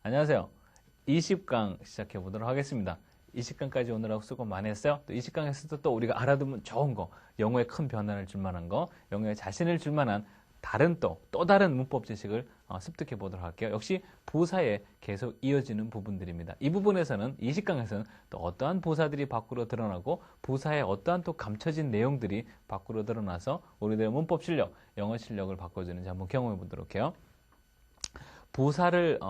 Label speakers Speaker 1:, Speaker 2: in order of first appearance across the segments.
Speaker 1: 안녕하세요. 20강 시작해 보도록 하겠습니다. 20강까지 오늘하고 수고 많이 했어요. 또 20강에서도 또 우리가 알아두면 좋은 거, 영어에 큰 변화를 줄 만한 거, 영어에 자신을 줄 만한 또 다른 문법 지식을 습득해 보도록 할게요. 역시 부사에 계속 이어지는 부분들입니다. 이 부분에서는 20강에서는 또 어떠한 부사들이 밖으로 드러나고 부사에 어떠한 또 감춰진 내용들이 밖으로 드러나서 우리들의 문법 실력, 영어 실력을 바꿔주는지 한번 경험해 보도록 해요. 부사를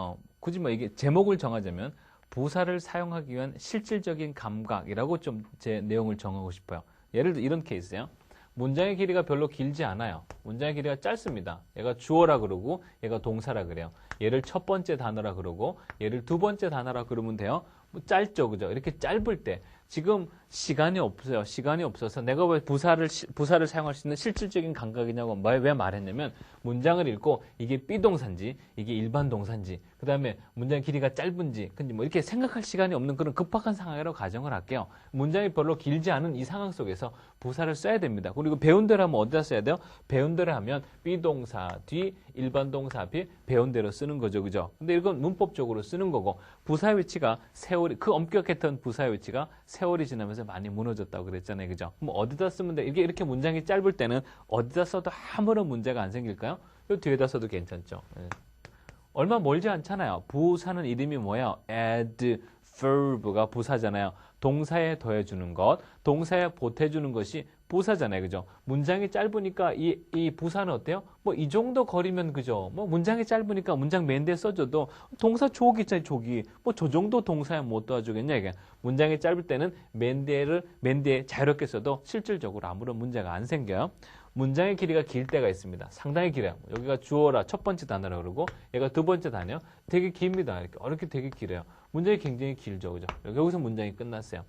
Speaker 1: 굳이 뭐 이게 제목을 정하자면 부사를 사용하기 위한 실질적인 감각이라고 좀 제 내용을 정하고 싶어요. 예를 들어 이런 케이스예요. 문장의 길이가 별로 길지 않아요. 문장의 길이가 짧습니다. 얘가 주어라 그러고 얘가 동사라 그래요. 얘를 첫 번째 단어라 그러고 얘를 두 번째 단어라 그러면 돼요. 뭐 짧죠, 그죠? 이렇게 짧을 때 지금 시간이 없어요. 시간이 없어서 내가 왜 부사를 사용할 수 있는 실질적인 감각이냐고 왜 말했냐면 문장을 읽고 이게 비동사인지 이게 일반 동사인지 그 다음에 문장의 길이가 짧은지 근데 뭐 이렇게 생각할 시간이 없는 그런 급박한 상황이라고 가정을 할게요. 문장이 별로 길지 않은 이 상황 속에서 부사를 써야 됩니다. 그리고 배운 대로 하면 어디다 써야 돼요? 배운 대로 하면 비동사 뒤 일반 동사 앞에 배운 대로 쓰는 거죠, 그죠? 근데 이건 문법적으로 쓰는 거고 부사의 위치가 세월이 그 엄격했던 부사의 위치가 세월이 지나면서 많이 무너졌다고 그랬잖아요, 그죠? 그럼 어디다 쓰면 돼? 이렇게 문장이 짧을 때는 어디다 써도 아무런 문제가 안 생길까요? 이 뒤에다 써도 괜찮죠. 네. 얼마 멀지 않잖아요. 부사는 이름이 뭐예요? adverb가 부사잖아요. 동사에 더해주는 것, 동사에 보태주는 것이 부사잖아요. 그죠? 문장이 짧으니까 이 부사는 어때요? 뭐 이 정도 거리면 그죠? 뭐 문장이 짧으니까 문장 맨 뒤에 써줘도 동사 조기 있잖아요. 조기. 뭐 저 정도 동사에 못 도와주겠냐 이게. 문장이 짧을 때는 맨 뒤에 자유롭게 써도 실질적으로 아무런 문제가 안 생겨요. 문장의 길이가 길 때가 있습니다. 상당히 길어요. 여기가 주어라 첫 번째 단어라 그러고 얘가 두 번째 단어요. 되게 깁니다. 이렇게 되게 길어요. 문장이 굉장히 길죠. 그죠? 여기서 문장이 끝났어요.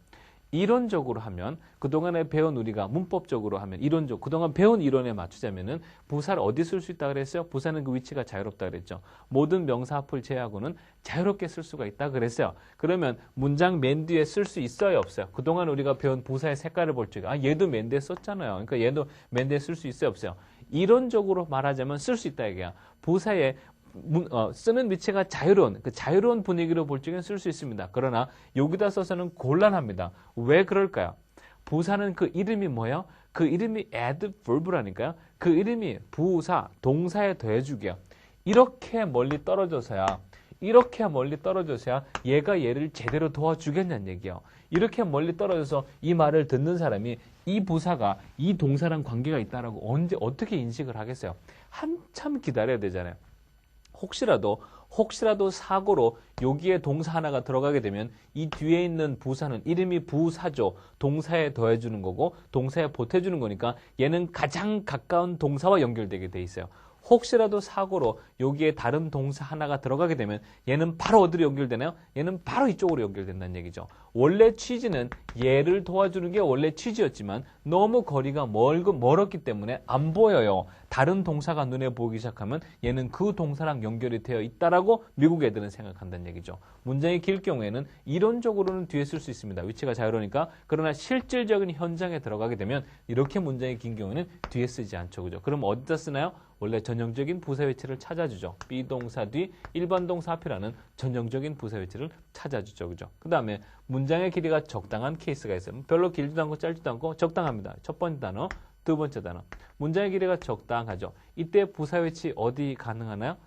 Speaker 1: 이론적으로 하면 그동안에 배운 우리가 문법적으로 하면 그동안 배운 이론에 맞추자면은 부사를 어디 쓸 수 있다 그랬어요? 부사는 그 위치가 자유롭다 그랬죠. 모든 명사 앞을 제외하고는 자유롭게 쓸 수가 있다 그랬어요. 그러면 문장 맨 뒤에 쓸 수 있어요, 없어요? 그동안 우리가 배운 부사의 색깔을 볼 적에 얘도 맨 뒤에 썼잖아요. 그러니까 얘도 맨 뒤에 쓸 수 있어요, 없어요? 이론적으로 말하자면 쓸 수 있다 이게야. 부사에 쓰는 위치가 자유로운 자유로운 분위기로 볼 적엔 쓸 수 있습니다. 그러나 여기다 써서는 곤란합니다. 왜 그럴까요? 부사는 그 이름이 뭐예요? 그 이름이 adverb라니까요. 그 이름이 부사, 동사에 더해주게요. 이렇게 멀리 떨어져서야 얘가 얘를 제대로 도와주겠냐는 얘기예요. 이렇게 멀리 떨어져서 이 말을 듣는 사람이 이 부사가 이 동사랑 관계가 있다라고 어떻게 인식을 하겠어요? 한참 기다려야 되잖아요. 혹시라도 사고로 여기에 동사 하나가 들어가게 되면 이 뒤에 있는 부사는 이름이 부사죠. 동사에 더해주는 거고 동사에 보태주는 거니까 얘는 가장 가까운 동사와 연결되게 돼 있어요. 혹시라도 사고로 여기에 다른 동사 하나가 들어가게 되면 얘는 바로 어디로 연결되나요? 얘는 바로 이쪽으로 연결된다는 얘기죠. 원래 취지는 얘를 도와주는 게 원래 취지였지만 너무 거리가 멀었기 때문에 안 보여요. 다른 동사가 눈에 보이기 시작하면 얘는 그 동사랑 연결이 되어 있다라고 미국 애들은 생각한다는 얘기죠. 문장이 길 경우에는 이론적으로는 뒤에 쓸 수 있습니다. 위치가 자유로우니까. 그러나 실질적인 현장에 들어가게 되면 이렇게 문장이 긴 경우에는 뒤에 쓰지 않죠. 그죠? 그럼 어디다 쓰나요? 원래 전형적인 부사 위치를 찾아주죠. 비동사 뒤 일반 동사 앞이라는 전형적인 부사 위치를 찾아주죠. 그죠? 그 다음에 문장의 길이가 적당한 케이스가 있어요. 별로 길지도 않고 짧지도 않고 적당합니다. 첫 번째 단어, 두 번째 단어. 문장의 길이가 적당하죠. 이때 부사 위치 어디 가능하나요?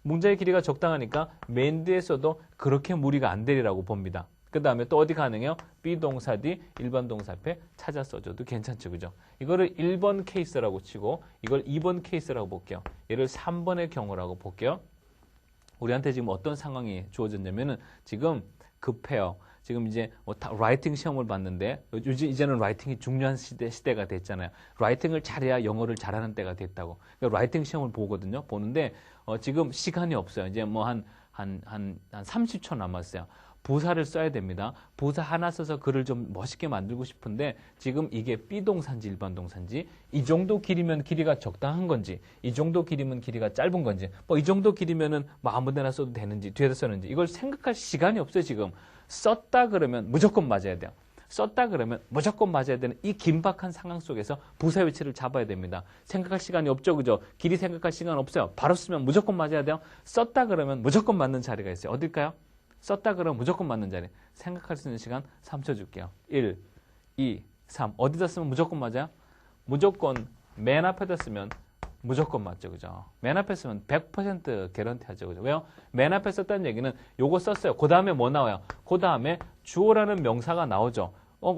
Speaker 1: 문장의 길이가 적당하니까 맨 뒤에 써도 그렇게 무리가 안 되리라고 봅니다. 그 다음에 또 어디 가능해요? 비동사 뒤 일반 동사 앞에 찾아 써줘도 괜찮죠. 그죠? 이거를 1번 케이스라고 치고 이걸 2번 케이스라고 볼게요. 얘를 3번의 경우라고 볼게요. 우리한테 지금 어떤 상황이 주어졌냐면은 지금 급해요. 지금 이제 라이팅 시험을 봤는데 이제는 라이팅이 중요한 시대가 됐잖아요. 라이팅을 잘해야 영어를 잘하는 때가 됐다고. 그러니까 라이팅 시험을 보는데 지금 시간이 없어요. 이제 뭐 한 30초 남았어요. 부사를 써야 됩니다. 부사 하나 써서 글을 좀 멋있게 만들고 싶은데 지금 이게 비동사인지 일반 동사인지 이 정도 길이면 길이가 적당한 건지 이 정도 길이면 길이가 짧은 건지 뭐 이 정도 길이면은 뭐 아무 데나 써도 되는지 뒤에다 쓰는지 이걸 생각할 시간이 없어요. 지금 썼다 그러면 무조건 맞아야 돼요. 썼다 그러면 무조건 맞아야 되는 이 긴박한 상황 속에서 부사 위치를 잡아야 됩니다. 생각할 시간이 없죠, 그죠? 길이 생각할 시간 없어요. 바로 쓰면 무조건 맞아야 돼요. 썼다 그러면 무조건 맞는 자리가 있어요. 어딜까요? 썼다 그러면 무조건 맞는 자리. 생각할 수 있는 시간 3초 줄게요. 1, 2, 3. 어디다 쓰면 무조건 맞아요? 무조건 맨 앞에다 쓰면 무조건 맞죠, 그죠? 맨 앞에 쓰면 100% 개런티 하죠, 그죠? 왜요? 맨 앞에 썼다는 얘기는 요거 썼어요. 그 다음에 뭐 나와요? 그 다음에 주어라는 명사가 나오죠.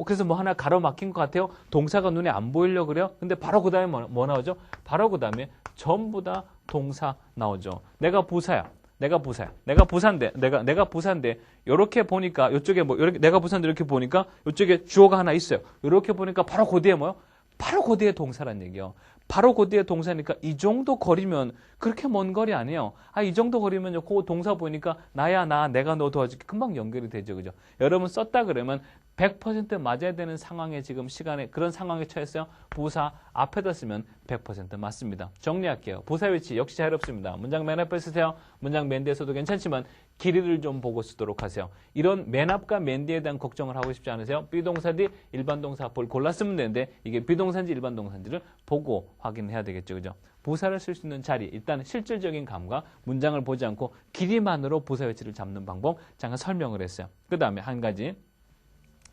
Speaker 1: 그래서 뭐 하나 가로막힌 것 같아요? 동사가 눈에 안 보이려고 그래요? 근데 바로 그 다음에 뭐 나오죠? 바로 그 다음에 전부 다 동사 나오죠. 내가 부사야. 내가 부사인데, 요렇게 보니까, 요쪽에 뭐, 요렇게, 내가 부사인데 이렇게 보니까, 요쪽에 주어가 하나 있어요. 요렇게 보니까 바로 그 뒤에 뭐요? 바로 그 뒤에 동사란 얘기요. 바로 그 뒤에 동사니까 이 정도 거리면 그렇게 먼 거리 아니에요. 이 정도 거리면요. 그 동사 보니까 나야, 내가 너 도와줄게. 금방 연결이 되죠. 그죠? 여러분 썼다 그러면 100% 맞아야 되는 상황에 지금 시간에 그런 상황에 처했어요. 부사 앞에다 쓰면 100% 맞습니다. 정리할게요. 부사 위치 역시 자유롭습니다. 문장 맨 앞에 쓰세요. 문장 맨 뒤에서도 괜찮지만 길이를 좀 보고 쓰도록 하세요. 이런 맨 앞과 맨 뒤에 대한 걱정을 하고 싶지 않으세요? 비동사 뒤 일반 동사 골라 쓰면 되는데 이게 비동사인지 일반 동사인지를 보고 확인해야 되겠죠. 그죠? 부사를 쓸 수 있는 자리, 일단 실질적인 감과 문장을 보지 않고 길이만으로 부사 위치를 잡는 방법 잠깐 설명을 했어요. 그 다음에 한 가지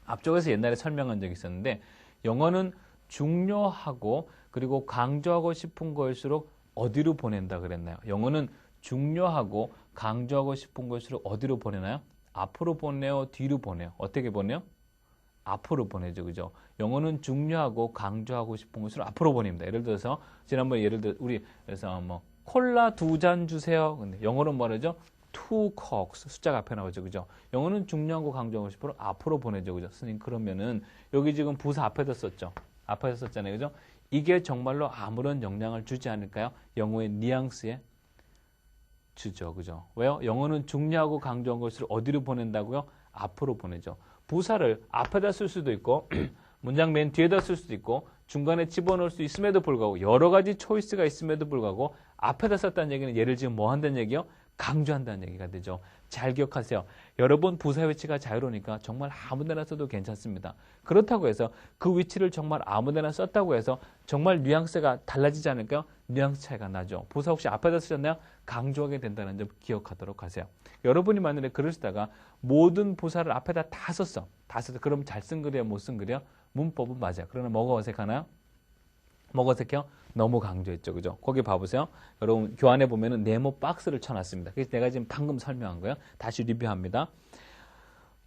Speaker 1: 앞쪽에서 옛날에 설명한 적이 있었는데 영어는 중요하고 그리고 강조하고 싶은 거일수록 어디로 보낸다 그랬나요? 영어는 중요하고 강조하고 싶은 것으로 어디로 보내나요? 앞으로 보내요? 뒤로 보내요? 어떻게 보내요? 앞으로 보내죠. 그죠? 영어는 중요하고 강조하고 싶은 것으로 앞으로 보냅니다. 예를 들어서 지난번에 우리 그래서 뭐 콜라 2잔 주세요. 근데 영어로 뭐라죠? 2 cokes 숫자가 앞에 나오죠. 그죠? 영어는 중요하고 강조하고 싶은 앞으로 보내죠. 그죠? 선생님 그러면은 여기 지금 부사 앞에다 썼죠. 앞에다 썼잖아요. 그죠? 이게 정말로 아무런 영향을 주지 않을까요? 영어의 뉘앙스에 주죠. 그죠? 왜요? 영어는 중요하고 강조한 것을 어디로 보낸다고요? 앞으로 보내죠. 부사를 앞에다 쓸 수도 있고 문장 맨 뒤에다 쓸 수도 있고 중간에 집어넣을 수 있음에도 불구하고 여러 가지 초이스가 있음에도 불구하고 앞에다 썼다는 얘기는 얘를 지금 뭐 한다는 얘기요? 강조한다는 얘기가 되죠. 잘 기억하세요. 여러분 부사 위치가 자유로우니까 정말 아무데나 써도 괜찮습니다. 그렇다고 해서 그 위치를 정말 아무데나 썼다고 해서 정말 뉘앙스가 달라지지 않을까요? 뉘앙스 차이가 나죠. 부사 혹시 앞에다 쓰셨나요? 강조하게 된다는 점 기억하도록 하세요. 여러분이 만약에 글을 쓰다가 모든 부사를 앞에다 다 썼어. 그럼 잘 쓴 글이야 못 쓴 글이야? 문법은 맞아요. 그러나 뭐가 어색하나요? 뭐가 어색해요? 너무 강조했죠. 그죠? 거기 봐보세요. 여러분 교환해 보면은 네모 박스를 쳐놨습니다. 그래서 내가 지금 방금 설명한 거예요. 다시 리뷰합니다.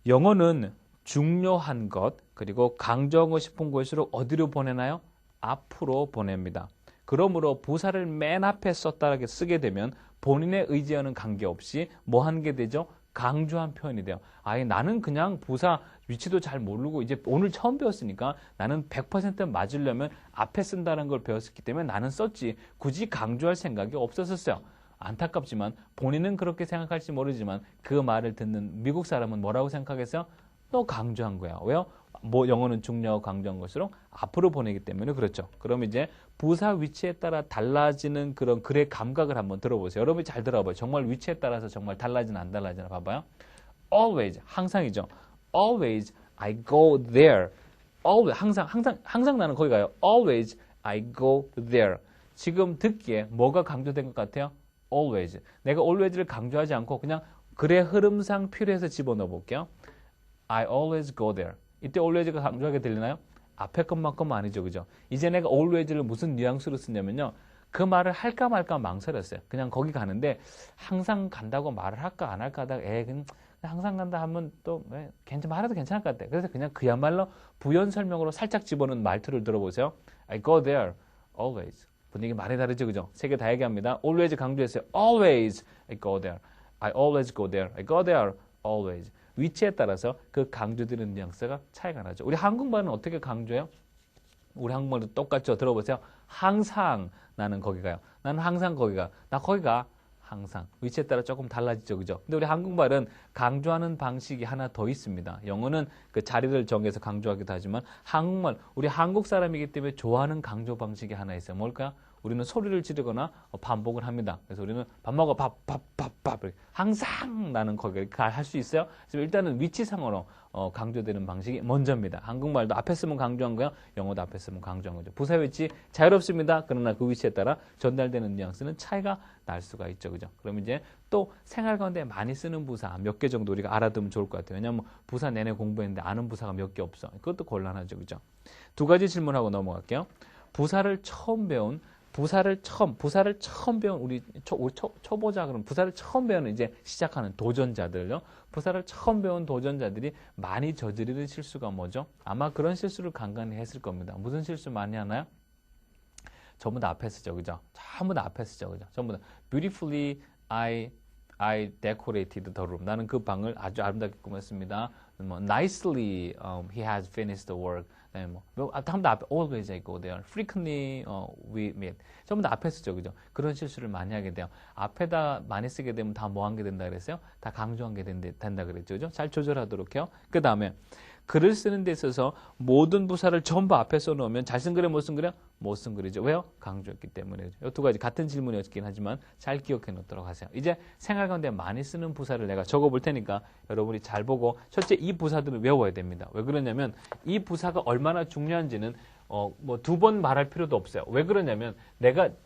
Speaker 1: 영어는 중요한 것 그리고 강조하고 싶은 것으로 어디로 보내나요? 앞으로 보냅니다. 그러므로 부사를 맨 앞에 썼다라고 쓰게 되면 본인의 의지와는 관계없이 뭐 하는 게 되죠? 강조한 표현이 돼요. 아예 나는 그냥 부사 위치도 잘 모르고 이제 오늘 처음 배웠으니까 나는 100% 맞으려면 앞에 쓴다는 걸 배웠기 때문에 나는 썼지 굳이 강조할 생각이 없었어요. 안타깝지만 본인은 그렇게 생각할지 모르지만 그 말을 듣는 미국 사람은 뭐라고 생각하겠어요? 너 강조한 거야. 왜요? 뭐 영어는 중요하고 강조한 것으로 앞으로 보내기 때문에 그렇죠. 그럼 이제 부사 위치에 따라 달라지는 그런 글의 감각을 한번 들어보세요. 여러분이 잘 들어봐요. 정말 위치에 따라서 정말 달라지나 안 달라지나 봐봐요. Always 항상이죠. Always I go there. Always 항상 나는 거기 가요. Always I go there. 지금 듣기에 뭐가 강조된 것 같아요? Always. 내가 always를 강조하지 않고 그냥 글의 흐름상 필요해서 집어넣어 볼게요. I always go there. 이때 always가 강조하게 들리나요? 앞에 것만큼 아니죠. 그죠? 이제 내가 always를 무슨 뉘앙스로 쓰냐면요. 그 말을 할까 말까 망설였어요. 그냥 거기 가는데 항상 간다고 말을 할까 안 할까 하다가 그냥 항상 간다 하면 또 말해도 괜찮을 것 같아. 그래서 그냥 그야말로 부연 설명으로 살짝 집어넣은 말투를 들어보세요. I go there always. 분위기 많이 다르죠. 그죠? 세 개 다 얘기합니다. always 강조했어요. always I go there. I always go there. I go there always. 위치에 따라서 그 강조되는 뉘앙스가 차이가 나죠. 우리 한국말은 어떻게 강조해요? 우리 한국말도 똑같죠. 들어보세요. 항상 나는 거기 가요. 나는 항상 거기 가. 나 거기 가. 항상. 위치에 따라 조금 달라지죠. 그죠? 근데 우리 한국말은 강조하는 방식이 하나 더 있습니다. 영어는 그 자리를 정해서 강조하기도 하지만 한국말, 우리 한국 사람이기 때문에 좋아하는 강조 방식이 하나 있어요. 뭘까요? 우리는 소리를 지르거나 반복을 합니다. 그래서 우리는 밥 먹어, 밥. 항상 나는 거기를 할 수 있어요. 그래서 일단은 위치상으로 강조되는 방식이 먼저입니다. 한국말도 앞에 쓰면 강조한 거야. 영어도 앞에 쓰면 강조한 거죠. 부사 위치 자유롭습니다. 그러나 그 위치에 따라 전달되는 뉘앙스는 차이가 날 수가 있죠. 그죠? 그럼 이제 또 생활 가운데 많이 쓰는 부사 몇 개 정도 우리가 알아두면 좋을 것 같아요. 왜냐하면 부사 내내 공부했는데 아는 부사가 몇 개 없어. 그것도 곤란하죠. 그죠? 두 가지 질문하고 넘어갈게요. 부사를 처음 배운 우리 초보자 그럼 부사를 처음 배우는 이제 시작하는 도전자들요. 부사를 처음 배운 도전자들이 많이 저지르는 실수가 뭐죠? 아마 그런 실수를 간간히 했을 겁니다. 무슨 실수 많이 하나요? 전부 다 앞에 쓰죠, 그죠? 전부 다 앞에 쓰죠, 그죠? 전부 다 beautifully I decorated the room. 나는 그 방을 아주 아름답게 꾸몄습니다. 뭐 nicely he has finished the work. 네, 전부 다 앞에 always I go there. frequently we meet. 전부 다 앞에 쓰죠, 그죠? 그런 실수를 많이 하게 돼요. 앞에다 많이 쓰게 되면 다 뭐 한 게 된다 그랬어요? 다 강조한 게 된다 그랬죠, 그죠? 잘 조절하도록 해요. 그 다음에 글을 쓰는 데 있어서 모든 부사를 전부 앞에 써놓으면 잘 쓴 글에 못 쓴 글이야? 못 쓴 글이죠. 왜요? 강조했기 때문에. 이 두 가지 같은 질문이었긴 하지만 잘 기억해 놓도록 하세요. 이제 생활 가운데 많이 쓰는 부사를 내가 적어볼 테니까 여러분이 잘 보고 첫째 이 부사들을 외워야 됩니다. 왜 그러냐면 이 부사가 얼마나 중요한지는 뭐 두 번 말할 필요도 없어요. 왜 그러냐면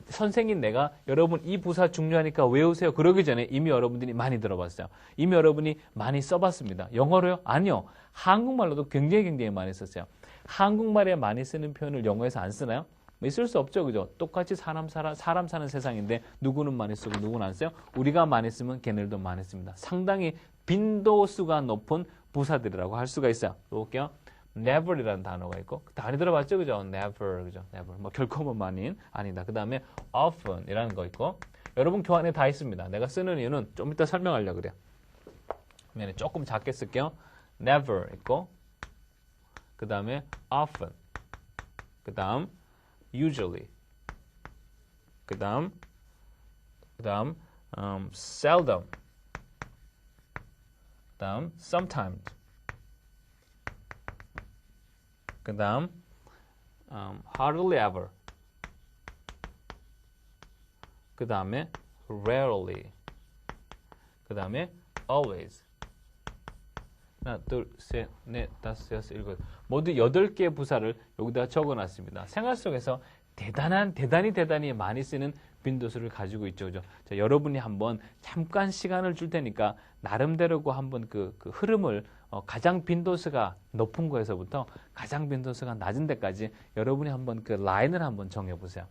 Speaker 1: 선생님 내가 여러분 이 부사 중요하니까 외우세요. 그러기 전에 이미 여러분들이 많이 들어봤어요. 이미 여러분이 많이 써봤습니다. 영어로요? 아니요. 한국말로도 굉장히 많이 썼어요. 한국말에 많이 쓰는 표현을 영어에서 안 쓰나요? 있을 수 없죠. 그죠? 똑같이 사람 사는 세상인데 누구는 많이 쓰고 누구는 안 써요? 우리가 많이 쓰면 걔네들도 많이 씁니다. 상당히 빈도수가 높은 부사들이라고 할 수가 있어요. 볼게요. never이라는 단어가 있고 많이 들어봤죠, 그죠? never, 그죠? never. 뭐 결코만인 아니다. 그 다음에 often이라는 거 있고 여러분 교환에 다 있습니다. 내가 쓰는 이유는 좀 이따 설명하려고 그래요. 그러면 조금 작게 쓸게요. never 있고 그 다음에 often, 그 다음 usually, 그 다음 seldom, 그 다음 sometimes, 그 다음 hardly ever, 그 다음에 rarely, 그 다음에 always. 하나, 둘, 셋, 넷, 다섯, 여섯, 일곱. 모두 8개의 부사를 여기다 적어놨습니다. 생활 속에서 대단히 많이 쓰는 빈도수를 가지고 있죠. 그죠? 자, 여러분이 한번 잠깐 시간을 줄 테니까 나름대로고 한번 그 흐름을 가장 빈도수가 높은 거에서부터 가장 빈도수가 낮은 데까지 여러분이 한번 그 라인을 한번 정해보세요.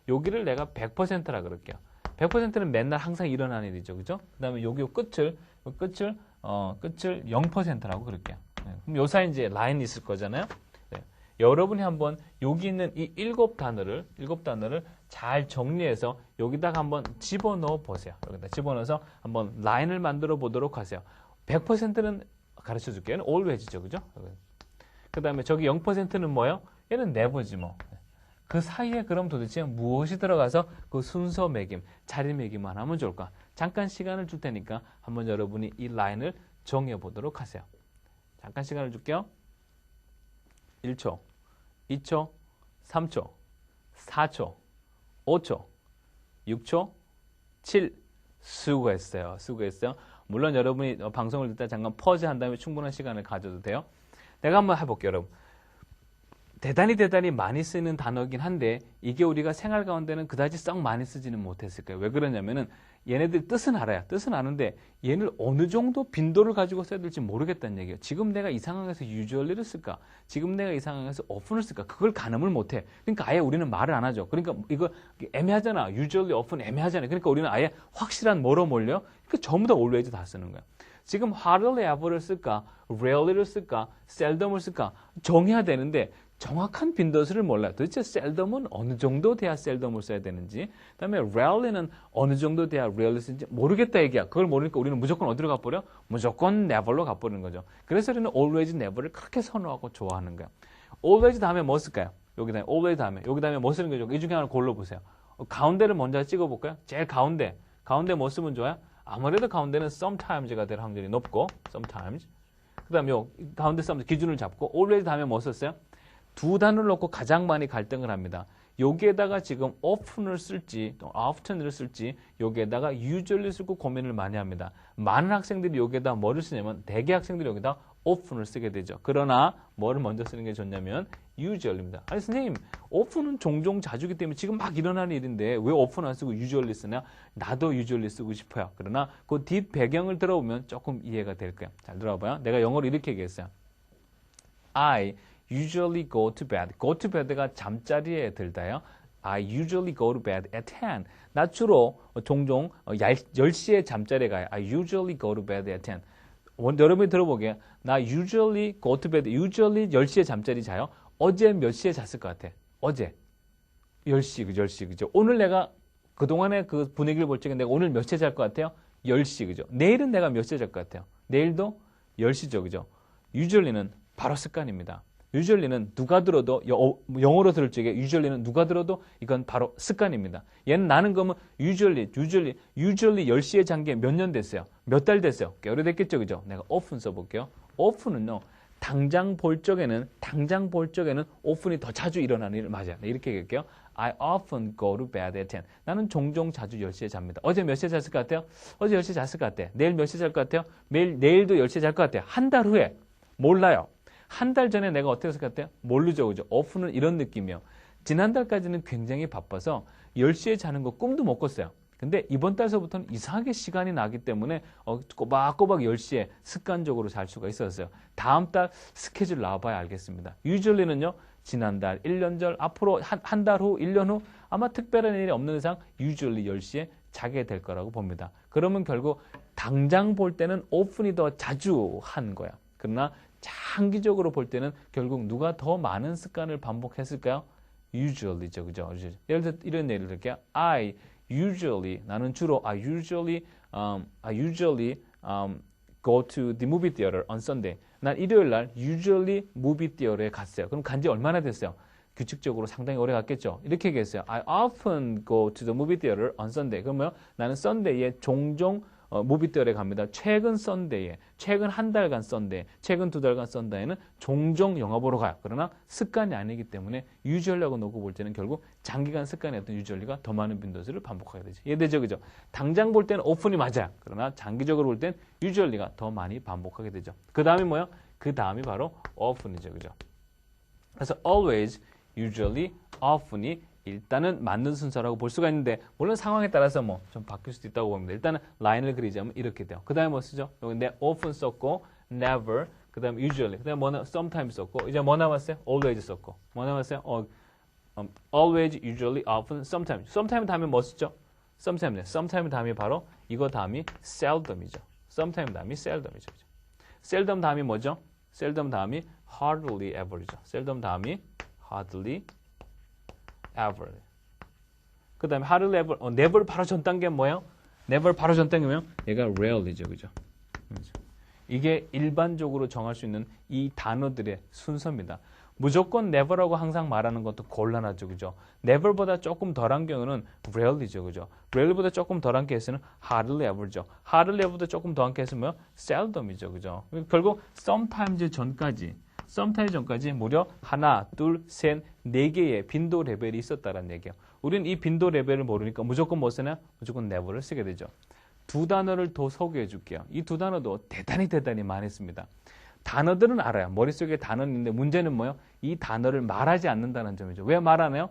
Speaker 1: 여기를 내가 100%라 그럴게요. 100%는 맨날 항상 일어나는 일이죠. 그죠? 그 다음에 여기 끝을 0%라고 그럴게요. 네. 그럼 요 사이 이제 라인이 있을 거잖아요. 네. 여러분이 한번 여기 있는 이 7단어를 잘 정리해서 여기다가 한번 집어넣어 보세요. 여기다 집어넣어서 한번 라인을 만들어 보도록 하세요. 100%는 가르쳐 줄게요. 얘는 always죠. 그죠? 그 다음에 저기 0%는 뭐예요? 얘는 never지 뭐. 그 사이에 그럼 도대체 무엇이 들어가서 그 순서 매김, 자리 매김만 하면 좋을까? 잠깐 시간을 줄 테니까 한번 여러분이 이 라인을 정해 보도록 하세요. 잠깐 시간을 줄게요. 1초, 2초, 3초, 4초, 5초, 6초, 7. 수고했어요. 물론 여러분이 방송을 듣다 잠깐 퍼즈 한 다음에 충분한 시간을 가져도 돼요. 내가 한번 해볼게요, 여러분. 대단히 많이 쓰는 단어긴 한데 이게 우리가 생활 가운데는 그다지 썩 많이 쓰지는 못했을 거예요. 왜 그러냐면은 얘네들 뜻은 알아요. 뜻은 아는데 얘를 어느 정도 빈도를 가지고 써야 될지 모르겠다는 얘기예요. 지금 내가 이 상황에서 usually를 쓸까? 지금 내가 이 상황에서 often을 쓸까? 그걸 가늠을 못해. 그러니까 아예 우리는 말을 안 하죠. 그러니까 이거 애매하잖아. usually, often 애매하잖아요. 그러니까 우리는 아예 확실한 뭐로 몰려? 그러니까 전부 다 always 다 쓰는 거야. 지금 hardly ever를 쓸까? rarely를 쓸까? seldom을 쓸까? 정해야 되는데 정확한 빈도수를 몰라요. 도대체 seldom은 어느 정도 돼야 seldom을 써야 되는지, 그다음에 rarely는 어느 정도 돼야 rarely 쓰는지 모르겠다 얘기야. 그걸 모르니까 우리는 무조건 어디로 가버려? 무조건 never로 가버리는 거죠. 그래서 우리는 always, never를 그렇게 선호하고 좋아하는 거야. always 다음에 뭐 쓸까요? 여기 다음에 always 다음에 여기 다음에 뭐 쓰는 거죠? 이 중에 하나 골라보세요. 가운데를 먼저 찍어볼까요? 제일 가운데 뭐 쓰면 좋아요? 아무래도 가운데는 sometimes가 될 확률이 높고 sometimes. 그다음에 요 가운데 sometimes 기준을 잡고 always 다음에 뭐 썼어요? 두 단어를 놓고 가장 많이 갈등을 합니다. 여기에다가 지금 often을 쓸지, 또 often을 쓸지, 여기에다가 usually 쓰고 고민을 많이 합니다. 많은 학생들이 여기에다 뭐를 쓰냐면, 대개 학생들이 여기다 often을 쓰게 되죠. 그러나 뭐를 먼저 쓰는 게 좋냐면 usually입니다. 아니 선생님, often은 종종 자주기 때문에 지금 막 일어나는 일인데 왜 often 안 쓰고 usually 쓰냐? 나도 usually 쓰고 싶어요. 그러나 그 뒷 배경을 들어보면 조금 이해가 될 거예요. 잘 들어봐요. 내가 영어로 이렇게 얘기했어요. I usually go to bed. go to bed가 잠자리에 들다요. I usually go to bed at 10. 나 주로 종종 10시에 잠자리에 가요. I usually go to bed at 10. 여러분이 들어보게. 나 usually go to bed. usually 10시에 잠자리 자요. 어제 몇 시에 잤을 것 같아? 어제 10시, 그죠? 10시, 그죠? 오늘 내가 그동안의 그 분위기를 볼 적에 내가 오늘 몇 시에 잘 것 같아요? 10시, 그죠? 내일은 내가 몇 시에 잘 것 같아요? 내일도 10시죠, 그죠? usually는 바로 습관입니다. usually는 누가 들어도 영어로 들을 적에 usually는 누가 들어도 이건 바로 습관입니다. 얘는 나는 그러면 usually 10시에 잔 게 몇 년 됐어요? 몇 달 됐어요? 꽤 오래됐겠죠, 그죠? 내가 often 써볼게요. often은요, 당장 볼 적에는 often이 더 자주 일어나는 일 맞아요. 네, 이렇게 얘기할게요. I often go to bed at 10. 나는 종종 자주 10시에 잡니다. 어제 몇 시에 잤을 것 같아요? 어제 10시에 잤을 것 같아. 내일 몇 시에 잘 것 같아요? 내일도 10시에 잘 것 같아요. 한 달 후에 몰라요. 한 달 전에 내가 어떻게 했을 것 같아요? 모르죠, 그죠? often은 이런 느낌이에요. 지난달까지는 굉장히 바빠서 10시에 자는 거 꿈도 못 꿨어요. 근데 이번 달서부터는 이상하게 시간이 나기 때문에 꼬박꼬박 10시에 습관적으로 잘 수가 있었어요. 다음 달 스케줄 나와봐야 알겠습니다. usually는요, 지난달, 1년 전, 앞으로 한 달 후, 1년 후 아마 특별한 일이 없는 이상 usually 10시에 자게 될 거라고 봅니다. 그러면 결국 당장 볼 때는 often이 더 자주 한 거야. 그러나 장기적으로 볼 때는 결국 누가 더 많은 습관을 반복했을까요? usually죠, 그죠? 예를 들어 이런 예를 들게요. 나는 주로 I usually go to the movie theater on Sunday. 난 일요일 날 usually movie theater에 갔어요. 그럼 간지 얼마나 됐어요? 규칙적으로 상당히 오래 갔겠죠. 이렇게 얘기했어요. I often go to the movie theater on Sunday. 그러면 나는 썬데이에 종종 무비theater에 갑니다. 최근 썬데이에, 최근 한 달간 썬데이, 최근 두 달간 썬데이는 종종 영화 보러 가요. 그러나 습관이 아니기 때문에 usually하고 놓고 볼 때는 결국 장기간 습관이었던 usually가 더 많은 빈도수를 반복하게 되죠. 이해되죠, 그죠? 당장 볼 때는 often이 맞아요. 그러나 장기적으로 볼 때는 usually가 더 많이 반복하게 되죠. 그 다음이 뭐요? 그 다음이 바로 often이죠, 그죠? 그래서 always, usually, often이 일단은 맞는 순서라고 볼 수가 있는데 물론 상황에 따라서 뭐 좀 바뀔 수도 있다고 봅니다. 일단은 라인을 그리자면 이렇게 돼요. 그 다음에 뭐 쓰죠? 여기 often 썼고 never, 그 다음에 usually, 그 다음에 뭐 sometimes 썼고 이제 뭐 남았어요? always 썼고 뭐 남았어요? always, usually, often, sometimes. sometime 다음에 뭐 쓰죠? sometime 다음이 바로 이거 다음이 seldom이죠. sometime 다음이 seldom이죠. seldom 다음이 뭐죠? seldom 다음이 hardly ever죠. seldom 다음이 hardly ever. 그 다음에 hardly ever, never 바로 전 단계는 뭐예요? never 바로 전 단계면 얘가 rarely죠, 그죠? 이게 일반적으로 정할 수 있는 이 단어들의 순서입니다. 무조건 never라고 항상 말하는 것도 곤란하죠, 그죠? never보다 조금 덜한 경우는 rarely죠, 그죠? rarely보다 조금 덜한 케이스는 hardly ever죠. hardly ever보다 조금 더한 케이스는 뭐요? seldom이죠, 그죠? 결국 sometimes 전까지 무려 하나, 둘, 셋, 네 개의 빈도 레벨이 있었다는 얘기예요. 우리는 이 빈도 레벨을 모르니까 무조건 뭐 쓰냐? 무조건 never를 쓰게 되죠. 두 단어를 더 소개해 줄게요. 이 두 단어도 대단히 많이 씁니다. 단어들은 알아요. 머릿속에 단어는 있는데 문제는 뭐예요? 이 단어를 말하지 않는다는 점이죠. 왜 말 안 해요?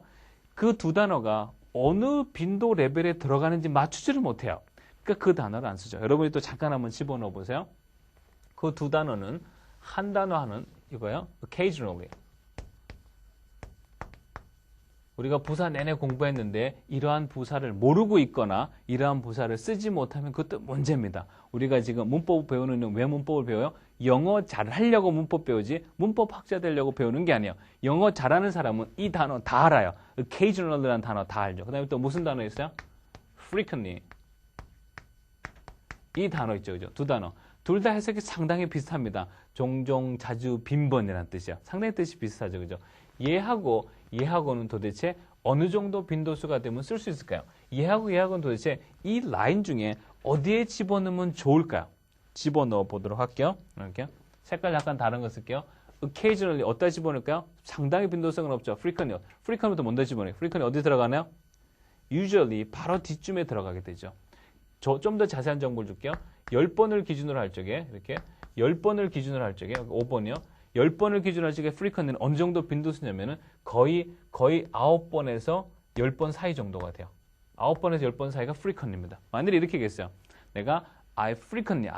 Speaker 1: 그 두 단어가 어느 빈도 레벨에 들어가는지 맞추지를 못해요. 그러니까 그 단어를 안 쓰죠. 여러분이 또 잠깐 한번 집어넣어 보세요. 그 두 단어는 한 단어 하는 이거요. occasionally. 우리가 부사 내내 공부했는데 이러한 부사를 모르고 있거나 이러한 부사를 쓰지 못하면 그것도 문제입니다. 우리가 지금 문법 배우는 왜 문법을 배워요? 영어 잘하려고 문법 배우지 문법 학자 되려고 배우는 게 아니에요. 영어 잘하는 사람은 이 단어 다 알아요. occasionally라는 단어 다 알죠. 그 다음에 또 무슨 단어 있어요? frequently. 이 단어 있죠, 그죠? 두 단어. 둘 다 해석이 상당히 비슷합니다. 종종, 자주, 빈번이라는 뜻이요. 상당히 뜻이 비슷하죠, 그죠? 얘하고는 도대체 어느 정도 빈도수가 되면 쓸 수 있을까요? 얘하고는 도대체 이 라인 중에 어디에 집어넣으면 좋을까요? 집어넣어 보도록 할게요. 이렇게 색깔 약간 다른 거 쓸게요. occasionally 어디다 집어넣을까요? 상당히 빈도성은 없죠. frequently. frequent부터 뭔데 집어넣어요? frequently 어디 들어가나요? usually 바로 뒤쯤에 들어가게 되죠. 좀 더 자세한 정보를 줄게요. 10번을 기준으로 할 적에 이렇게 10번을 기준으로 할 적에 5번이요. 10번을 기준으로 할 적에 frequent는 어느 정도 빈도수냐면은 거의 9번에서 10번 사이 정도가 돼요. 9번에서 10번 사이가 frequent입니다. 만일에 이렇게 얘기했어요. 내가 I frequently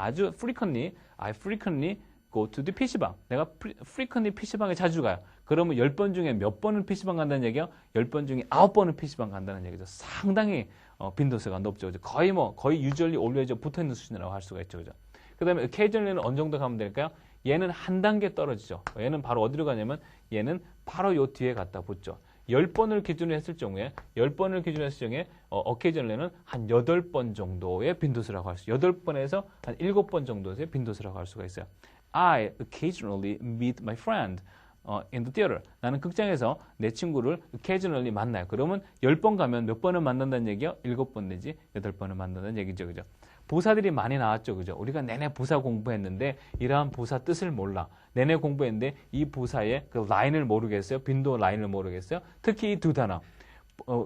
Speaker 1: go to the PC방. 내가 frequently PC방에 자주 가요. 그러면 10번 중에 몇 번은 PC방 간다는 얘기예요? 10번 중에 9번은 PC방 간다는 얘기죠. 상당히 빈도수가 높죠. 그죠? 거의 usually always 붙어 있는 수준이라고 할 수가 있죠. 그죠? 그 다음에 occasionally는 어느 정도 가면 될까요? 얘는 한 단계 떨어지죠. 얘는 바로 어디로 가냐면 얘는 바로 요 뒤에 갖다 붙죠. 10번을 기준으로 했을 경우에 occasionally는 한 8번 정도의 빈도수라고 할 수 있어요. 8번에서 한 7번 정도의 빈도수라고 할 수가 있어요. I occasionally meet my friend in the theater. 나는 극장에서 내 친구를 occasionally 만나요. 그러면 10번 가면 몇 번은 만난다는 얘기요? 7번 내지 8번은 만난다는 얘기죠. 그죠? 부사들이 많이 나왔죠. 그죠? 우리가 내내 부사 공부했는데 이러한 부사 뜻을 몰라. 내내 공부했는데 이 부사의 그 라인을 모르겠어요. 빈도 라인을 모르겠어요. 특히 이 두 단어.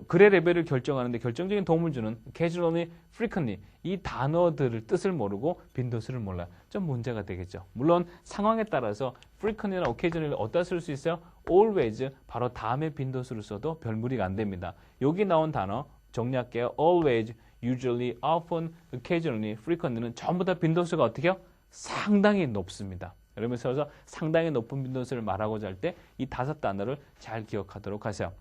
Speaker 1: 글의 레벨을 결정하는데 결정적인 도움을 주는 occasionally, frequently 이 단어들을 뜻을 모르고 빈도수를 몰라요. 좀 문제가 되겠죠. 물론 상황에 따라서 frequently나 occasionally 어디다 쓸 수 있어요? always 바로 다음에 빈도수를 써도 별 무리가 안 됩니다. 여기 나온 단어 정리할게요. always, usually, often, occasionally, frequently는 전부 다 빈도수가 어떻게 해요? 상당히 높습니다. 그러면서 상당히 높은 빈도수를 말하고자 할 때 이 5단어를 잘 기억하도록 하세요.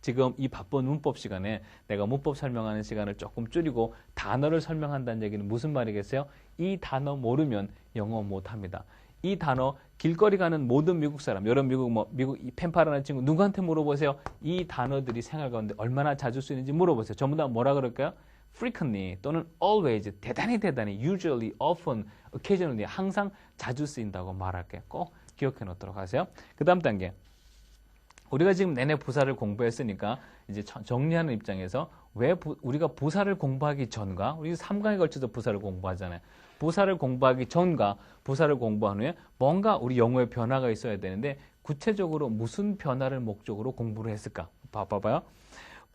Speaker 1: 지금 이 바쁜 문법 시간에 내가 문법 설명하는 시간을 조금 줄이고 단어를 설명한다는 얘기는 무슨 말이겠어요? 이 단어 모르면 영어 못합니다. 이 단어 길거리 가는 모든 미국 사람, 여러분 미국 펜팔하는 친구 누구한테 물어보세요. 이 단어들이 생활 가운데 얼마나 자주 쓰이는지 물어보세요. 전부 다 뭐라 그럴까요? frequently 또는 always, 대단히, usually, often, occasionally 항상 자주 쓰인다고 말할게요. 꼭 기억해 놓도록 하세요. 그 다음 단계. 우리가 지금 내내 부사를 공부했으니까 이제 정리하는 입장에서 왜 우리가 부사를 공부하기 전과 우리 3강에 걸쳐서 부사를 공부하잖아요. 부사를 공부하기 전과 부사를 공부한 후에 뭔가 우리 영어에 변화가 있어야 되는데 구체적으로 무슨 변화를 목적으로 공부를 했을까? 봐봐요.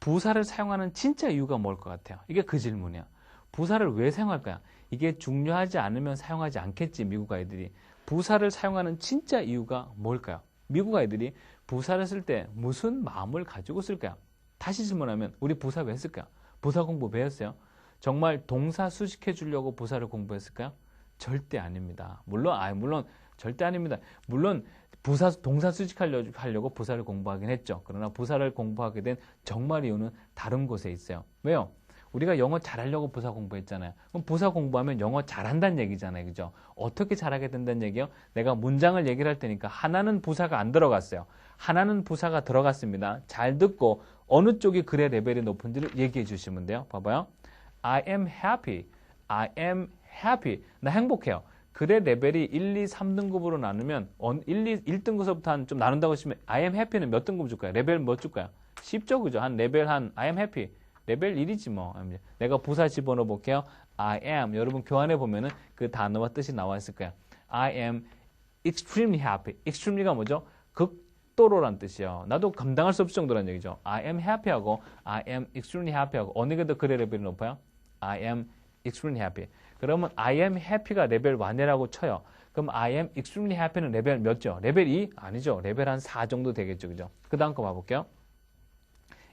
Speaker 1: 부사를 사용하는 진짜 이유가 뭘 것 같아요? 이게 그 질문이야. 부사를 왜 사용할까요? 이게 중요하지 않으면 사용하지 않겠지, 미국 아이들이. 부사를 사용하는 진짜 이유가 뭘까요? 미국 아이들이 부사를 쓸 때 무슨 마음을 가지고 쓸까요? 다시 질문하면 우리 부사 왜 쓸까요? 부사 공부 왜 했어요? 정말 동사 수식해 주려고 부사를 공부했을까요? 절대 아닙니다. 물론 절대 아닙니다. 물론 동사 수식하려고 부사를 공부하긴 했죠. 그러나 부사를 공부하게 된 정말 이유는 다른 곳에 있어요. 왜요? 우리가 영어 잘하려고 부사 공부했잖아요. 그럼 부사 공부하면 영어 잘한다는 얘기잖아요. 그죠? 어떻게 잘하게 된다는 얘기요? 내가 문장을 얘기를 할 테니까 하나는 부사가 안 들어갔어요. 하나는 부사가 들어갔습니다. 잘 듣고 어느 쪽이 글의 레벨이 높은지를 얘기해 주시면 돼요. 봐봐요. I am happy. I am happy. 나 행복해요. 글의 레벨이 1, 2, 3등급으로 나누면 1등급부터 좀 나눈다고 하시면 I am happy는 몇 등급 줄까요? 레벨 몇 줄까요? 쉽죠, 그죠? I am happy. 레벨 1이지 뭐. 내가 부사 집어넣어 볼게요. I am. 여러분 교환해 보면은 그 단어와 뜻이 나와 있을 거예요. I am extremely happy. extremely가 뭐죠? 극도로란 뜻이요. 나도 감당할 수 없을 정도란 얘기죠. I am happy하고 I am extremely happy하고 어느 게 더 글의 레벨이 높아요? I am extremely happy. 그러면 I am happy가 레벨 1이라고 쳐요. 그럼 I am extremely happy는 레벨 몇죠? 레벨 2? 아니죠. 레벨 한 4 정도 되겠죠. 그죠? 그 다음 거 봐볼게요.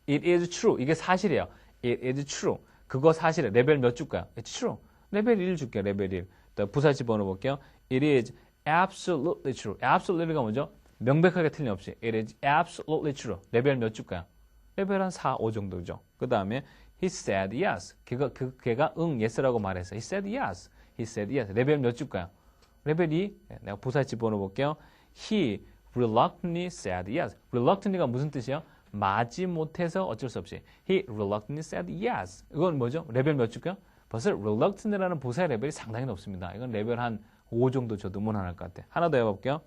Speaker 1: It is true. 이게 사실이에요. It is true. 그거 사실이에요. 레벨 몇 줄까요? It's true. 레벨 1 줄게요. 레벨 1. 부사 집어넣어 볼게요. It is absolutely true. absolutely가 뭐죠? 명백하게 틀림없이. It is absolutely true. 레벨 몇 줄까요? 레벨 한 4, 5 정도죠. 그 다음에 He said yes. 걔가 응, yes라고 말했어요. He said yes. He said yes. 레벨 몇 줄까요? 레벨 2. 내가 부사 집어넣어 볼게요. He reluctantly said yes. reluctantly가 무슨 뜻이에요? 마지못해서 어쩔 수 없이. He reluctantly said yes. 이건 뭐죠? 레벨 몇 줄까요? 벌써 reluctantly라는 부사의 레벨이 상당히 높습니다. 이건 레벨 한 5 정도 줘도 무난할 것 같아요. 하나 더 해볼게요.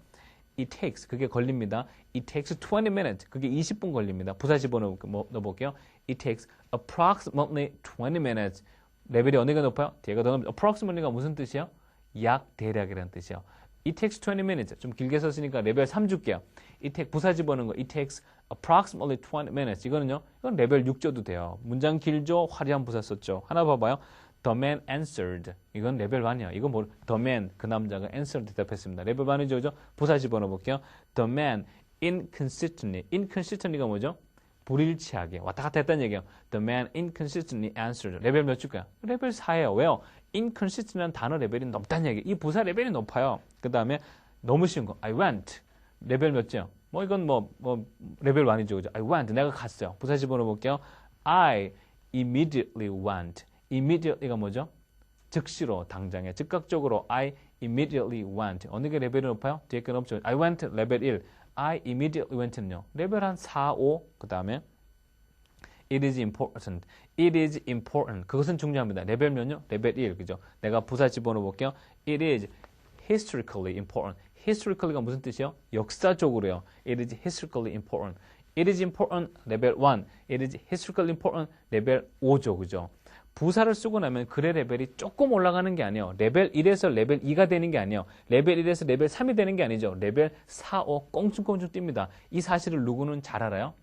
Speaker 1: It takes. 그게 걸립니다. It takes 20 minutes. 그게 20분 걸립니다. 부사 집어넣어 볼게요. It takes approximately 20 minutes. 레벨이 어느 게 높아요? 뒤가 더 높아요. approximately가 무슨 뜻이에요? 약 대략이라는 뜻이에요. It takes 20 minutes. 좀 길게 썼으니까 레벨 3 줄게요. 부사 집어넣는 거. It takes approximately 20 minutes. 이거는요. 이건 레벨 6 줘도 돼요. 문장 길죠? 화려한 부사 썼죠. 하나 봐봐요. The man answered. 이건 레벨 1이야. 이건 뭐 The man, 그 남자가 answered 대답했습니다. 레벨 1이죠. 그죠? 부사 집어넣어 볼게요. The man inconsistently. inconsistently가 뭐죠? 불일치하게 왔다 갔다 했다는 얘기예요. The man inconsistently answered. 레벨 몇 줄까요? 레벨 4예요. 왜요? inconsistent이라는 단어 레벨이 높다는 얘기. 이 부사 레벨이 높아요. 그 다음에 너무 쉬운 거. I went. 레벨 몇째요? 뭐 이건 뭐 레벨 1이죠. 그죠? I went. 내가 갔어요. 부사 집어넣어 볼게요. I immediately went. immediately가 뭐죠? 즉시로, 당장에, 즉각적으로. I immediately went. 어느 게 레벨이 높아요? 뒤에 게 높죠. I went 레벨 1. I immediately went는요. 레벨 한 4, 5. 그 다음에 It is important. It is important. 그것은 중요합니다. 레벨 몇요? 레벨 1. 그죠? 내가 부사 집어넣어 볼게요. It is historically important. historically가 무슨 뜻이에요? 역사적으로요. It is historically important. It is important. 레벨 1. It is historically important. 레벨 5죠. 그죠? 부사를 쓰고 나면 글의 레벨이 조금 올라가는 게 아니에요. 레벨 1에서 레벨 2가 되는 게 아니에요. 레벨 1에서 레벨 3이 되는 게 아니죠. 레벨 4, 5 꽁충꽁충 뜁니다. 이 사실을 누구는 잘 알아요?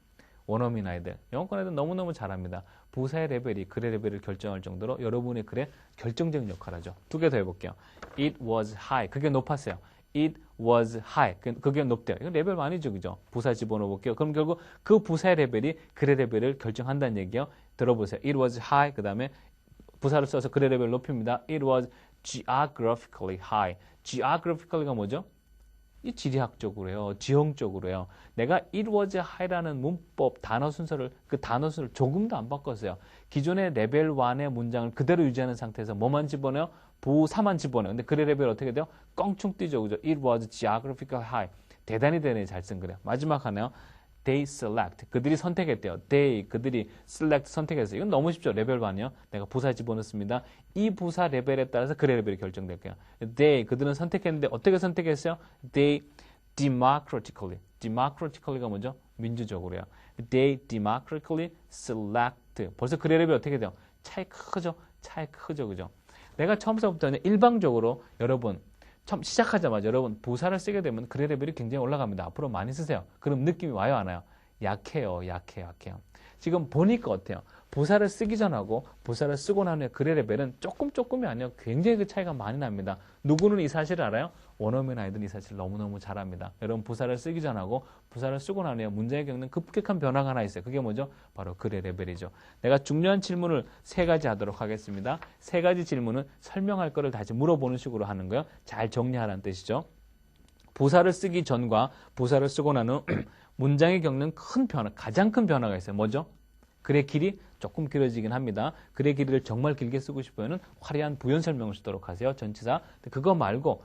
Speaker 1: 원어민 아이들, 영어권 아이들 너무너무 잘합니다. 부사의 레벨이 글의 레벨을 결정할 정도로 여러분의 글에 결정적인 역할을 하죠. 두 개 더 해볼게요. It was high. 그게 높았어요. It was high. 그게 높대요. 이건 레벨 많이죠. 그죠? 부사 집어넣어 볼게요. 그럼 결국 그 부사의 레벨이 글의 레벨을 결정한다는 얘기예요. 들어보세요. It was high. 그 다음에 부사를 써서 글의 레벨을 높입니다. It was geographically high. geographically가 뭐죠? 이 지리학적으로요. 지형적으로요. 내가 it was high라는 문법, 단어 순서를 조금도 안 바꿨어요. 기존의 레벨 1의 문장을 그대로 유지하는 상태에서 뭐만 집어넣어요? 부사만 집어넣어요. 근데 글의 레벨이 어떻게 돼요? 껑충 뛰죠. 그죠? It was geographically high. 대단히 잘 쓴 거래요. 마지막 하나요. They select. 그들이 선택했대요. 그들이 select 선택했어요. 이건 너무 쉽죠. 레벨 1이요. 내가 부사 집어넣습니다. 이 부사 레벨에 따라서 글의 레벨이 결정될 거예요. 그들은 선택했는데 어떻게 선택했어요? They democratically. democratically가 뭐죠? 민주적으로요. They democratically select. 벌써 글의 레벨이 어떻게 돼요? 차이 크죠? 그죠? 내가 처음부터는 일방적으로 여러분 처음 시작하자마자 여러분 부사를 쓰게 되면 글의 레벨이 굉장히 올라갑니다. 앞으로 많이 쓰세요. 그럼 느낌이 와요, 안 와요? 약해요. 지금 보니까 어때요? 부사를 쓰기 전하고 부사를 쓰고 난 후에 글의 레벨은 조금이 아니라 굉장히 그 차이가 많이 납니다. 누구는 이 사실을 알아요? 원어민 아이들은 이 사실을 너무너무 잘 압니다. 여러분 부사를 쓰기 전하고 부사를 쓰고 난 후에 문장에 겪는 급격한 변화가 하나 있어요. 그게 뭐죠? 바로 글의 레벨이죠. 내가 중요한 질문을 3가지 하도록 하겠습니다. 3가지 질문은 설명할 거를 다시 물어보는 식으로 하는 거예요. 잘 정리하라는 뜻이죠. 부사를 쓰기 전과 부사를 쓰고 난 후 문장에 겪는 큰 변화, 가장 큰 변화가 있어요. 뭐죠? 글의 길이 조금 길어지긴 합니다. 글의 길이를 정말 길게 쓰고 싶으면 화려한 부연 설명을 쓰도록 하세요. 전치사. 그거 말고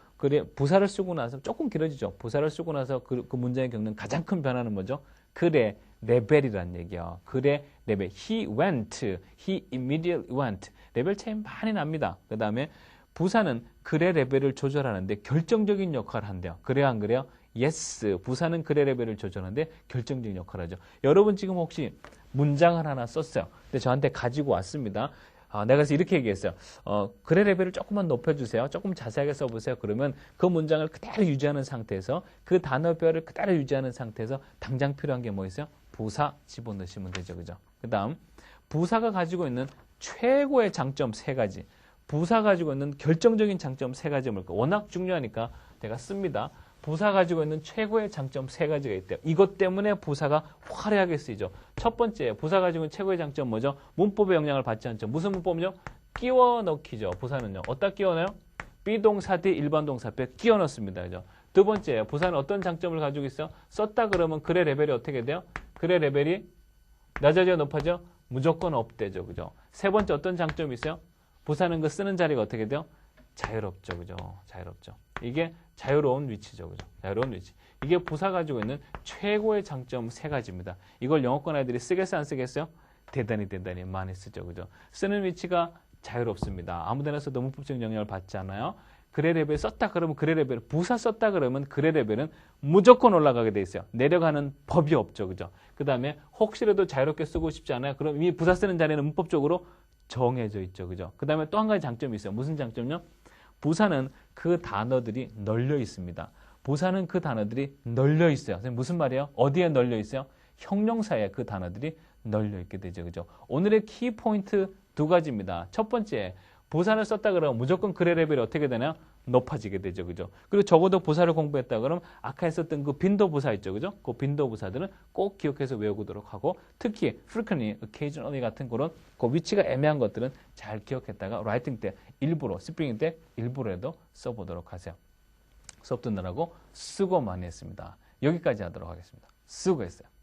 Speaker 1: 부사를 쓰고 나서 조금 길어지죠. 부사를 쓰고 나서 그 문장에 겪는 가장 큰 변화는 뭐죠? 글의 레벨이라는 얘기예요. 글의 레벨. He went. He immediately went. 레벨 차이 많이 납니다. 그 다음에 부사는 글의 레벨을 조절하는데 결정적인 역할을 한대요. 그래요, 안 그래요? Yes. 부사는 글의 레벨을 조절하는데 결정적인 역할을 하죠. 여러분 지금 혹시 문장을 하나 썼어요. 근데 저한테 가지고 왔습니다. 내가 그래서 이렇게 얘기했어요. 글의 레벨을 조금만 높여주세요. 조금 자세하게 써보세요. 그러면 그 문장을 그대로 유지하는 상태에서 그 단어별을 그대로 유지하는 상태에서 당장 필요한 게 뭐 있어요? 부사 집어넣으시면 되죠. 그죠? 그 다음 부사가 가지고 있는 최고의 장점 3가지. 부사 가지고 있는 결정적인 장점 3가지 뭘까? 워낙 중요하니까 내가 씁니다. 부사 가지고 있는 최고의 장점 3가지가 있대요. 이것 때문에 부사가 화려하게 쓰이죠. 첫 번째, 부사 가지고 있는 최고의 장점 뭐죠? 문법의 영향을 받지 않죠. 무슨 문법이죠? 끼워 넣기죠. 부사는요. 어디다 끼워 넣어요? 비동사 뒤 일반 동사 앞에 끼워 넣습니다. 그죠? 두 번째, 부사는 어떤 장점을 가지고 있어요? 썼다 그러면 글의 레벨이 어떻게 돼요? 글의 레벨이 낮아져 높아져? 무조건 업되죠. 그죠? 세 번째, 어떤 장점이 있어요? 부사는 그 쓰는 자리가 어떻게 돼요? 자유롭죠. 그죠? 자유롭죠. 이게 자유로운 위치죠. 그죠? 자유로운 위치. 이게 부사 가지고 있는 최고의 장점 3가지입니다. 이걸 영어권 아이들이 쓰겠어요? 안 쓰겠어요? 대단히 많이 쓰죠. 그죠? 쓰는 위치가 자유롭습니다. 아무 데나 써도 문법적인 영향을 받지 않아요. 글의 레벨 썼다 그러면 글의 레벨, 부사 썼다 그러면 글의 레벨은 무조건 올라가게 돼 있어요. 내려가는 법이 없죠. 그죠? 그 다음에 혹시라도 자유롭게 쓰고 싶지 않아요? 그럼 이미 부사 쓰는 자리는 문법적으로 정해져 있죠. 그죠? 그 다음에 또 한 가지 장점이 있어요. 무슨 장점요? 부사는 그 단어들이 널려 있습니다. 부사는 그 단어들이 널려 있어요. 선생님 무슨 말이에요? 어디에 널려 있어요? 형용사에 그 단어들이 널려 있게 되죠. 그죠? 오늘의 키 포인트 두 가지입니다. 첫 번째, 부사를 썼다 그러면 무조건 글의 레벨이 어떻게 되나요? 높아지게 되죠. 그죠? 그리고 적어도 부사를 공부했다 그러면 아까 했었던 그 빈도 부사 있죠. 그죠? 그 빈도 부사들은 꼭 기억해서 외우도록 하고 특히 frequently, occasionally 같은 그런 그 위치가 애매한 것들은 잘 기억했다가 라이팅 때 일부러, 스피킹 때 일부러라도 써보도록 하세요. 수업 듣느라고 수고 많이 했습니다. 여기까지 하도록 하겠습니다. 수고했어요.